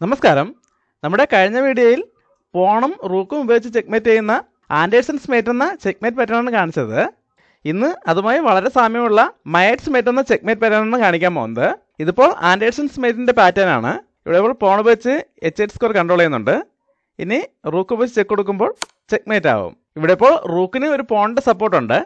നമസ്കാരം. നമ്മുടെ കഴിഞ്ഞ വീഡിയോയിൽ പോണും റൂക്കും ഉപയോഗിച്ച് ചെക്ക്മേറ്റ് ചെയ്യുന്ന ആൻഡേഴ്സൺസ് മേറ്റ് എന്ന ചെക്ക്മേറ്റ് പാറ്റേണാണ് കാണിച്ചത്. ഇന്ന് അതുമായി വളരെ സാമ്യമുള്ള മയേറ്റ്സ് മേറ്റ് എന്ന ചെക്ക്മേറ്റ് പാറ്റേണാണ് കാണിക്കാൻ പോകുന്നത്. ഇതിപ്പോൾ ആൻഡേഴ്സൺസ് മേറ്റിൻ്റെ പാറ്റേൺ ആണ്. ഇവിടെ ഇപ്പോൾ പോൺ ഉപയോഗിച്ച് H8 സ്കോർ കൺട്രോൾ ചെയ്യുന്നുണ്ട്. ഇനി റൂക്ക് ഉപയോഗിച്ച് ചെക്ക് കൊടുക്കുമ്പോൾ ചെക്ക്മേറ്റ് ആവും. ഇവിടെ ഇപ്പോൾ റൂക്കിന് ഒരു പോണിൻ്റെ സപ്പോർട്ടുണ്ട്.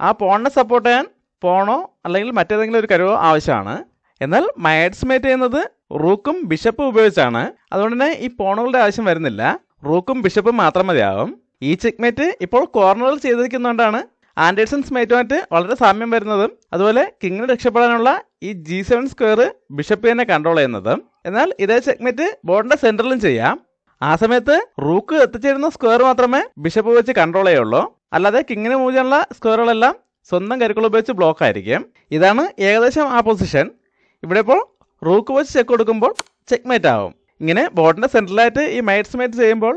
ആ പോണിനെ സപ്പോർട്ട് ചെയ്യാൻ പോണോ അല്ലെങ്കിൽ മറ്റേതെങ്കിലും ഒരു കരുവോ ആവശ്യമാണ്. എന്നാൽ മയേറ്റ്സ് മേറ്റ് ചെയ്യുന്നത് റൂക്കും ബിഷപ്പും ഉപയോഗിച്ചാണ്. അതുകൊണ്ട് തന്നെ ഈ പോണുകളുടെ ആവശ്യം വരുന്നില്ല. റൂക്കും ബിഷപ്പും മാത്രം മതിയാവും. ഈ ചെക്ക്മേറ്റ് ഇപ്പോൾ കോർണറിൽ ചെയ്തിരിക്കുന്നതുകൊണ്ടാണ് ആൻഡേഴ്സൺസ് മേറ്റുമായിട്ട് വളരെ സാമ്യം വരുന്നതും അതുപോലെ കിങ്ങിന് രക്ഷപ്പെടാനുള്ള ഈ G7 സ്ക്വയർ ബിഷപ്പ് തന്നെ കൺട്രോൾ ചെയ്യുന്നതും. എന്നാൽ ഇതേ ചെക്ക്മേറ്റ് ബോർഡിന്റെ സെന്ററിലും ചെയ്യാം. ആ സമയത്ത് റൂക്ക് എത്തിച്ചേരുന്ന സ്ക്വയർ മാത്രമേ ബിഷപ്പ് വെച്ച് കൺട്രോൾ ചെയ്യുള്ളൂ. അല്ലാതെ കിങ്ങിന് മൂവ് ചെയ്യാനുള്ള സ്ക്വയറുകളെല്ലാം സ്വന്തം കരുക്കൾ ഉപയോഗിച്ച് ബ്ലോക്ക് ആയിരിക്കും. ഇതാണ് ഏകദേശം ആ പൊസിഷൻ. ഇവിടെ ഇപ്പോൾ റൂക്ക് വെച്ച് ചെക്ക് കൊടുക്കുമ്പോൾ ചെക്ക്മേറ്റ് ആവും. ഇങ്ങനെ ബോർഡിന്റെ സെൻട്രലായിട്ട് ഈ മൈറ്റ്സ് മേറ്റ് ചെയ്യുമ്പോൾ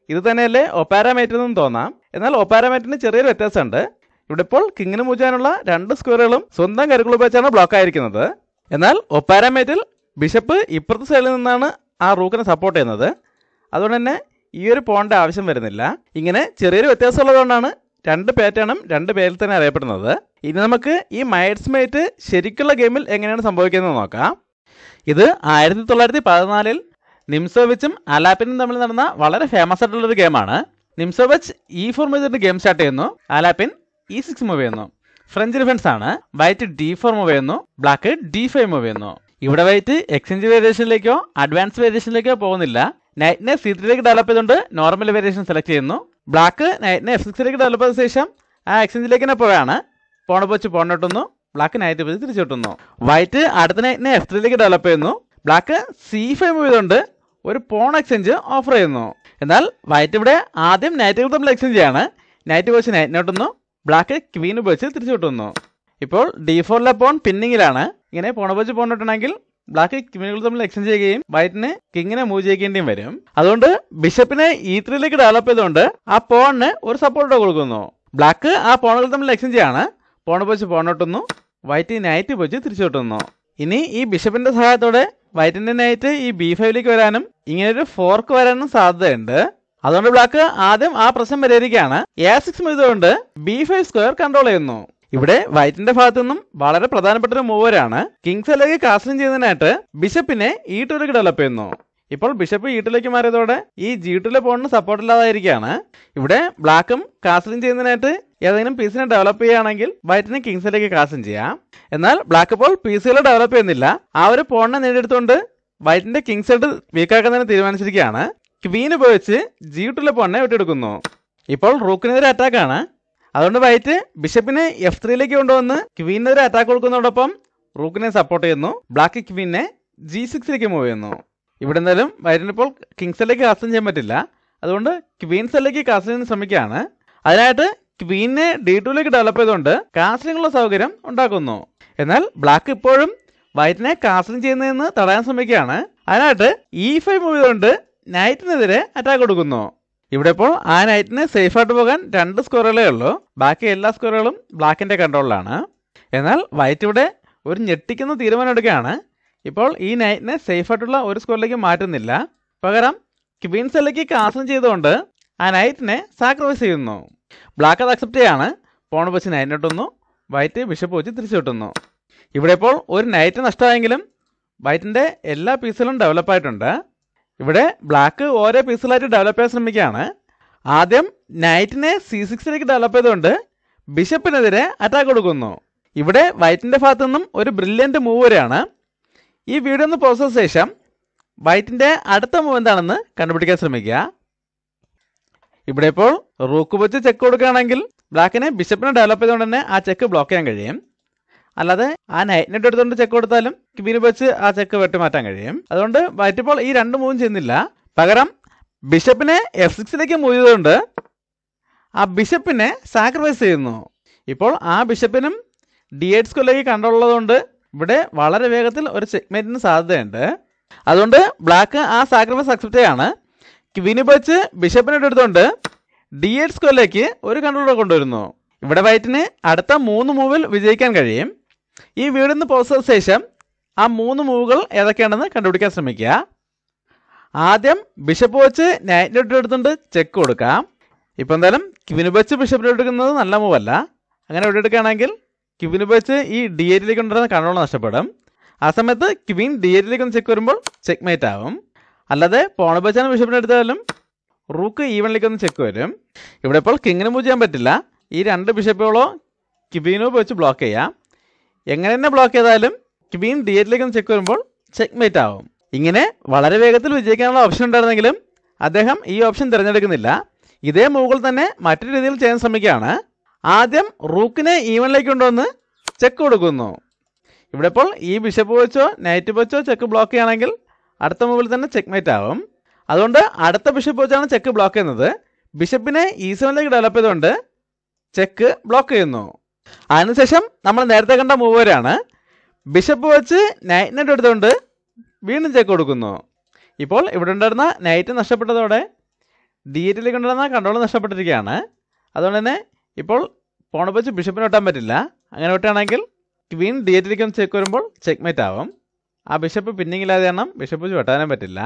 ഇത് തന്നെയല്ലേ ഒപ്പാരാമേറ്റ് എന്നും തോന്നാം. എന്നാൽ ഒപ്പാരാമേറ്റിന് ചെറിയൊരു വ്യത്യാസമുണ്ട്. ഇവിടെ ഇപ്പോൾ കിങ്ങിന് മൂവ് ചെയ്യാനുള്ള രണ്ട് സ്ക്വയറുകളും സ്വന്തം കരുക്കൾ ഉപയോഗിച്ചാണ് ബ്ലോക്ക് ആയിരിക്കുന്നത്. എന്നാൽ ഒപ്പാരാമേറ്റിൽ ബിഷപ്പ് ഇപ്പുറത്തെ സൈഡിൽ നിന്നാണ് ആ റൂക്കിനെ സപ്പോർട്ട് ചെയ്യുന്നത്. അതുകൊണ്ട് തന്നെ ഈ ഒരു പോണിന്റെ ആവശ്യം വരുന്നില്ല. ഇങ്ങനെ ചെറിയൊരു വ്യത്യാസമുള്ളതുകൊണ്ടാണ് രണ്ട് പാറ്റേണും രണ്ട് പേരിൽ തന്നെ അറിയപ്പെടുന്നത്. ഇനി നമുക്ക് ഈ മൈറ്റ്സ് മേറ്റ് ശരിക്കുള്ള ഗെയിമിൽ എങ്ങനെയാണ് സംഭവിക്കുന്നത് നോക്കാം. ഇത് 1914 നിംസോവിച്ചും അലാപ്പിനും തമ്മിൽ നടന്ന വളരെ ഫേമസ് ആയിട്ടുള്ളൊരു ഗെയിമാണ്. നിംസോവിച്ച് E4 മൂവ് ചെയ്തിട്ട് ഗെയിം സ്റ്റാർട്ട് ചെയ്യുന്നു. അലാപ്പിൻ E6 മൂവ് ചെയ്യുന്നു. ഫ്രഞ്ച് ഡിഫൻസ് ആണ്. വൈറ്റ് D4 മൂവ് ചെയ്യുന്നു. ബ്ലാക്ക് D5 മൂവ് ചെയ്യുന്നു. ഇവിടെ വൈറ്റ് എക്സ്ചേഞ്ച് വേരിയേഷനിലേക്കോ അഡ്വാൻസ് വേരിയേഷനിലേക്കോ പോകുന്നില്ല. നൈറ്റിനെ C3ലേക്ക് ഡെവലപ്പ് ചെയ്തുകൊണ്ട് നോർമൽ വേരിയേഷൻ സെലക്ട് ചെയ്യുന്നു. ബ്ലാക്ക് നൈറ്റിനെ F6ലേക്ക് ഡെവലപ്പ് ചെയ്ത ശേഷം ആ എക്സ്ചേഞ്ചിലേക്ക് തന്നെ പോയാണ്. പോണ വെച്ച് പോണിട്ടുന്നു. ബ്ലാക്ക് നൈറ്റ് വെച്ച് തിരിച്ചു കിട്ടുന്നു. വൈറ്റ് അടുത്ത നൈറ്റിനെ F3ലേക്ക് ഡെവലപ്പ് ചെയ്യുന്നു. ബ്ലാക്ക് C5 മൂവ് ചെയ്തുകൊണ്ട് ഒരു പോൺ എക്സ്ചേഞ്ച് ഓഫർ ചെയ്യുന്നു. എന്നാൽ വൈറ്റ് ഇവിടെ ആദ്യം നൈറ്റുകൾ തമ്മിൽ എക്സ്ചേഞ്ച് ചെയ്യാണ്. നൈറ്റ് വെച്ച് നൈറ്റിനോട്ടുന്നു. ബ്ലാക്ക് ക്വീൻ ഉപയോഗിച്ച് തിരിച്ചു കിട്ടുന്നു. ഇപ്പോൾ D4ലെ പോൺ പിന്നിങ്ങിലാണ്. ഇങ്ങനെ പോണ വെച്ച് പോണിട്ടുണ്ടെങ്കിൽ ബ്ലാക്ക് ക്വീനുകൾ തമ്മിൽ എക്സ്ചേഞ്ച് ചെയ്യുകയും വൈറ്റിന് കിങ്ങിനെ മൂവ് ചെയ്യേണ്ടിയും വരും. അതുകൊണ്ട് ബിഷപ്പിനെ E3ലേക്ക് ഡെവലപ്പ് ചെയ്തുകൊണ്ട് ആ പോണിന് ഒരു സപ്പോർട്ട് കൊടുക്കുന്നു. ബ്ലാക്ക് ആ പോണുകൾ തമ്മിൽ എക്സ്ചേഞ്ച് ചെയ്യാണ്. പോണ വെച്ച് പോണിട്ടുന്നു. വൈറ്റ് നൈറ്റ് വെച്ച് തിരിച്ചു കിട്ടുന്നു. ഇനി ഈ ബിഷപ്പിന്റെ സഹായത്തോടെ വൈറ്റിന്റെ നൈറ്റ് ഈ B5ലേക്ക് വരാനും ഇങ്ങനൊരു ഫോർക്ക് വരാനും സാധ്യതയുണ്ട്. അതുകൊണ്ട് ബ്ലാക്ക് ആദ്യം ആ പ്രശ്നം പരിഹരിക്കുകയാണ്. A6 ചെയ്തുകൊണ്ട് B5 സ്ക്വയർ കൺട്രോൾ ചെയ്യുന്നു. ഇവിടെ വൈറ്റിന്റെ ഭാഗത്തു നിന്നും വളരെ പ്രധാനപ്പെട്ട ഒരു മൂവരാണ്. കിങ്സിലേക്ക് കാസ്റ്റിംഗ് ചെയ്യുന്നതിനായിട്ട് ബിഷപ്പിനെ E2ലേക്ക് ഡെവലപ്പ് ചെയ്യുന്നു. ഇപ്പോൾ ബിഷപ്പ് E2ലേക്ക് മാറിയതോടെ ഈ G2ലെ പോണിന് സപ്പോർട്ട് ഇല്ലാതായിരിക്കുകയാണ്. ഇവിടെ ബ്ലാക്കും കാസ്റ്റിംഗ് ചെയ്യുന്നതിനായിട്ട് ഏതെങ്കിലും പീസിനെ ഡെവലപ്പ് ചെയ്യുകയാണെങ്കിൽ വൈറ്റിന് കിങ്സിലേക്ക് കാസ്റ്റിംഗ് ചെയ്യാം. എന്നാൽ ബ്ലാക്ക് ഇപ്പോൾ പീസുകൾ ഡെവലപ്പ് ചെയ്യുന്നില്ല. ആ ഒരു പോണിനെ നേടിയെടുത്തുകൊണ്ട് വൈറ്റിന്റെ കിങ് സൈഡ് വീക്കാക്കുന്നതിന് തീരുമാനിച്ചിരിക്കുകയാണ്. ക്വീൻ ഉപയോഗിച്ച് G2ലെ പോണിനെ വിട്ടെടുക്കുന്നു. ഇപ്പോൾ റൂക്കിനെതിരെ അറ്റാക്കാണ്. അതുകൊണ്ട് വൈറ്റ് ബിഷപ്പിനെ F3ലേക്ക് കൊണ്ടുവന്ന് ക്വീനെതിരെ അറ്റാക്ക് കൊടുക്കുന്നതോടൊപ്പം റൂക്കിനെ സപ്പോർട്ട് ചെയ്യുന്നു. ബ്ലാക്ക് ക്വീനെ G6ലേക്ക് മൂവ് ചെയ്യുന്നു. ഇവിടെ എന്തായാലും വൈറ്റിന് ഇപ്പോൾ കിങ്സിലേക്ക് കാസ്റ്റ് ചെയ്യാൻ പറ്റില്ല. അതുകൊണ്ട് ക്വീൻസിലേക്ക് കാസ്റ്റ് ചെയ്യാൻ ശ്രമിക്കുകയാണ്. അതിനായിട്ട് ക്വീനെ D2ലേക്ക് ഡെവലപ്പ് ചെയ്തുകൊണ്ട് കാസ്റ്റിംഗുള്ള സൗകര്യം ഉണ്ടാക്കുന്നു. എന്നാൽ ബ്ലാക്ക് ഇപ്പോഴും വൈറ്റിനെ കാസ്റ്റിംഗ് ചെയ്യുന്നതെന്ന് തടയാൻ ശ്രമിക്കുകയാണ്. അതിനായിട്ട് E5 മൂവ് ചെയ്തുകൊണ്ട് നൈറ്റിനെതിരെ അറ്റാക്ക് കൊടുക്കുന്നു. ഇവിടെ ഇപ്പോൾ ആ നൈറ്റിന് സേഫായിട്ട് പോകാൻ രണ്ട് സ്ക്വയറുകളേ ഉള്ളൂ. ബാക്കി എല്ലാ സ്ക്വയറുകളും ബ്ലാക്കിന്റെ കൺട്രോളിലാണ്. എന്നാൽ വൈറ്റ് ഇവിടെ ഒരു ഞെട്ടിക്കുന്ന തീരുമാനം എടുക്കുകയാണ്. ഇപ്പോൾ ഈ നൈറ്റിനെ സേഫായിട്ടുള്ള ഒരു സ്ക്വയറിലേക്ക് മാറ്റുന്നില്ല. പകരം ക്വീൻസിലേക്ക് കാസ്റ്റിംഗ് ചെയ്തുകൊണ്ട് ആ നൈറ്റിനെ സാക്രിഫൈസ് ചെയ്യുന്നു. ബ്ലാക്ക് അത് അക്സെപ്റ്റ് ചെയ്യാണ്. പോൺ വെച്ച് നൈറ്റിനോട്ടുന്നു. വൈറ്റ് ബിഷപ്പ് വെച്ച് തിരിച്ചു കിട്ടുന്നു. ഇവിടെ ഇപ്പോൾ ഒരു നൈറ്റ് നഷ്ടമായെങ്കിലും വൈറ്റിന്റെ എല്ലാ പീസുകളും ഡെവലപ്പ് ആയിട്ടുണ്ട്. ഇവിടെ ബ്ലാക്ക് ഓരോ പീസുകളായിട്ട് ഡെവലപ്പ് ചെയ്യാൻ ശ്രമിക്കുകയാണ്. ആദ്യം നൈറ്റിനെ C6ലേക്ക് ഡെവലപ്പ് ചെയ്തുകൊണ്ട് ബിഷപ്പിനെതിരെ അറ്റാക്ക് കൊടുക്കുന്നു. ഇവിടെ വൈറ്റിന്റെ ഭാഗത്തു നിന്നും ഒരു ബ്രില്യൻറ്റ് മൂവ് വരെയാണ്. ഈ വീഡിയോ ഒന്ന് പോസ്റ്റ് ചെയ്ത ശേഷം വൈറ്റിന്റെ അടുത്ത മൂവ് എന്താണെന്ന് കണ്ടുപിടിക്കാൻ ശ്രമിക്കുക. ഇവിടെ ഇപ്പോൾ റൂക്ക് വെച്ച് ചെക്ക് കൊടുക്കുകയാണെങ്കിൽ ബ്ലാക്കിനെ ബിഷപ്പിനെ ഡെവലപ്പ് ചെയ്തുകൊണ്ട് തന്നെ ആ ചെക്ക് ബ്ലോക്ക് ചെയ്യാൻ കഴിയും. അല്ലാതെ ആ നൈറ്റിനെട്ട് എടുത്തുകൊണ്ട് ചെക്ക് കൊടുത്താലും ക്വീൻ വെച്ച് ആ ചെക്ക് വെട്ടിമാറ്റാൻ കഴിയും. അതുകൊണ്ട് വൈറ്റ് ഇപ്പോൾ ഈ രണ്ട് മൂവും ചെയ്യുന്നില്ല. പകരം ബിഷപ്പിനെ F6ലേക്ക് മൂവ് ചെയ്തുകൊണ്ട് ആ ബിഷപ്പിനെ സാക്രിഫൈസ് ചെയ്യുന്നു. ഇപ്പോൾ ആ ബിഷപ്പിനും D8 സ്ക്വയറിലേക്ക് കൺട്രോൾ ഉള്ളതുകൊണ്ട് ഇവിടെ വളരെ വേഗത്തിൽ ഒരു ചെക്ക്മേറ്റിന് സാധ്യതയുണ്ട്. അതുകൊണ്ട് ബ്ലാക്ക് ആ സാക്രിഫൈസ് അക്സെപ്റ്റ് ചെയ്യാണ്. ക്വീൻ വെച്ച് ബിഷപ്പിനെ എടുത്തുകൊണ്ട് D8 സ്ക്വയറിലേക്ക് ഒരു കൺട്രോളർ കൊണ്ടുവരുന്നു. ഇവിടെ വൈറ്റിന് അടുത്ത 3 മൂവിൽ വിജയിക്കാൻ കഴിയും. ഈ വീഡിയോ ഒന്ന് പോസ്റ്റ് ചെയ്ത ശേഷം ആ 3 മൂവുകൾ ഏതൊക്കെയാണെന്ന് കണ്ടുപിടിക്കാൻ ശ്രമിക്കുക. ആദ്യം ബിഷപ്പ് വെച്ച് നൈറ്റിനെ എടുത്തുകൊണ്ട് ചെക്ക് കൊടുക്കാം. ഇപ്പം എന്തായാലും ക്വീൻ വെച്ച് ബിഷപ്പിനെ എടുക്കുന്നത് നല്ല മൂവല്ല. അങ്ങനെ എടുക്കുകയാണെങ്കിൽ ക്വീൻ വെച്ച് ഈ D8 കൊണ്ടുവരുന്ന കൺട്രോൾ നഷ്ടപ്പെടും. ആ സമയത്ത് ക്വീൻ D8 ഒന്ന് ചെക്ക് വരുമ്പോൾ ചെക്ക് മേറ്റ് ആവും. അല്ലാതെ പോൺ വെച്ചാണ് ബിഷപ്പിനെ എടുത്താലും റൂക്ക് E1 ഒന്ന് ചെക്ക് വരും. ഇവിടെ ഇപ്പോൾ കിങ്ങിന് മൂവ് ചെയ്യാൻ പറ്റില്ല. ഈ 2 ബിഷപ്പുകളോ ക്വീനോ വെച്ച് ബ്ലോക്ക് ചെയ്യാം. എങ്ങനെ തന്നെ ബ്ലോക്ക് ചെയ്താലും ക്വീൻ D8 ഒന്ന് ചെക്ക് വരുമ്പോൾ ചെക്ക് മേറ്റ് ആവും. ഇങ്ങനെ വളരെ വേഗത്തിൽ വിജയിക്കാനുള്ള ഓപ്ഷൻ ഉണ്ടായിരുന്നെങ്കിലും അദ്ദേഹം ഈ ഓപ്ഷൻ തിരഞ്ഞെടുക്കുന്നില്ല. ഇതേ മൂവുകൾ തന്നെ മറ്റൊരു രീതിയിൽ ചെയ്യാൻ ശ്രമിക്കുകയാണ്. ആദ്യം റൂക്കിനെ E1 കൊണ്ടുവന്ന് ചെക്ക് കൊടുക്കുന്നു. ഇവിടെ ഇപ്പോൾ ഈ ബിഷപ്പ് വെച്ചോ നൈറ്റ് വെച്ചോ ചെക്ക് ബ്ലോക്ക് ചെയ്യുകയാണെങ്കിൽ അടുത്ത മൂവിൽ തന്നെ ചെക്ക് മേറ്റ് ആവും. അതുകൊണ്ട് അടുത്ത ബിഷപ്പ് വെച്ചാണ് ചെക്ക് ബ്ലോക്ക് ചെയ്യുന്നത്. ബിഷപ്പിനെ E7 ഡെവലപ്പ് ചെയ്തുകൊണ്ട് ചെക്ക് ബ്ലോക്ക് ചെയ്യുന്നു. അതിനുശേഷം നമ്മൾ നേരത്തെ കണ്ട മൂവ് വരെയാണ്. ബിഷപ്പ് വെച്ച് നൈറ്റിനെ എടുത്തുകൊണ്ട് വീണ്ടും ചെക്ക് കൊടുക്കുന്നു. ഇപ്പോൾ ഇവിടെ ഉണ്ടായിരുന്ന നൈറ്റ് നഷ്ടപ്പെട്ടതോടെ D8 കൊണ്ടുവരുന്ന കൺട്രോൾ നഷ്ടപ്പെട്ടിരിക്കുകയാണ്. അതുകൊണ്ട് തന്നെ ഇപ്പോൾ പോൺ വെച്ച് ബിഷപ്പിനെ വെട്ടാൻ പറ്റില്ല. അങ്ങനെ വെട്ടുകയാണെങ്കിൽ ക്വീൻ D8 ഒന്ന് ചെക്ക് വരുമ്പോൾ ചെക്ക് മേറ്റ് ആവും. ആ ബിഷപ്പ് പിന്നിങ് ഇല്ലാതെ കാരണം ബിഷപ്പ് വെച്ച് വെട്ടാനും പറ്റില്ല.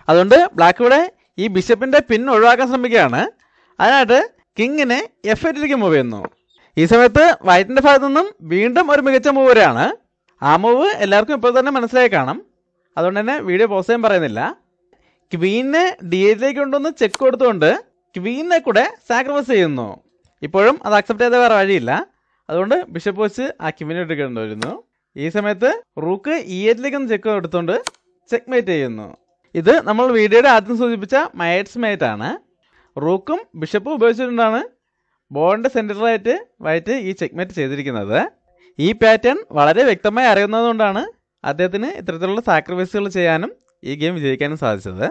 അതുകൊണ്ട് ബ്ലാക്ക് ഇവിടെ ഈ ബിഷപ്പിൻ്റെ പിൻ ഒഴിവാക്കാൻ ശ്രമിക്കുകയാണ്. അതിനായിട്ട് കിങ്ങിനെ F8 മൂവ് ചെയ്യുന്നു. ഈ സമയത്ത് വൈറ്റിൻ്റെ ഭാഗത്തു നിന്നും വീണ്ടും ഒരു മികച്ച മൂവ് വരെയാണ്. ആ മൂവ് എല്ലാവർക്കും ഇപ്പോൾ തന്നെ മനസ്സിലായി കാണും. അതുകൊണ്ട് തന്നെ വീഡിയോ പോസ് ചെയ്യാൻ പറയുന്നില്ല. ക്വീനെ D8 കൊണ്ടൊന്ന് ചെക്ക് കൊടുത്തുകൊണ്ട് ക്വീനെ കൂടെ സാക്രിഫൈസ് ചെയ്യുന്നു. ഇപ്പോഴും അത് അക്സെപ്റ്റ് ചെയ്ത വേറെ വഴിയില്ല. അതുകൊണ്ട് ബിഷപ്പ് വെച്ച് ആ ക്വീനെ എടുക്കേണ്ടി വരുന്നു. ഈ സമയത്ത് റൂക്ക് E8 ഒന്ന് ചെക്ക് എടുത്തുകൊണ്ട് ചെക്ക് മേറ്റ് ചെയ്യുന്നു. ഇത് നമ്മൾ വീഡിയോയുടെ ആദ്യം സൂചിപ്പിച്ച മയറ്റ്സ് മേറ്റ് ആണ്. റൂക്കും ബിഷപ്പും ഉപയോഗിച്ചിട്ടുണ്ടാണ് ബോർഡിൻ്റെ സെൻറ്ററിലായിട്ട് വൈറ്റ് ഈ ചെക്ക് മേറ്റ് ചെയ്തിരിക്കുന്നത്. ഈ പാറ്റേൺ വളരെ വ്യക്തമായി അറിയുന്നതുകൊണ്ടാണ് അദ്ദേഹത്തിന് ഇത്തരത്തിലുള്ള സാക്രിഫൈസുകൾ ചെയ്യാനും ഈ ഗെയിം വിജയിക്കാനും സാധിച്ചത്.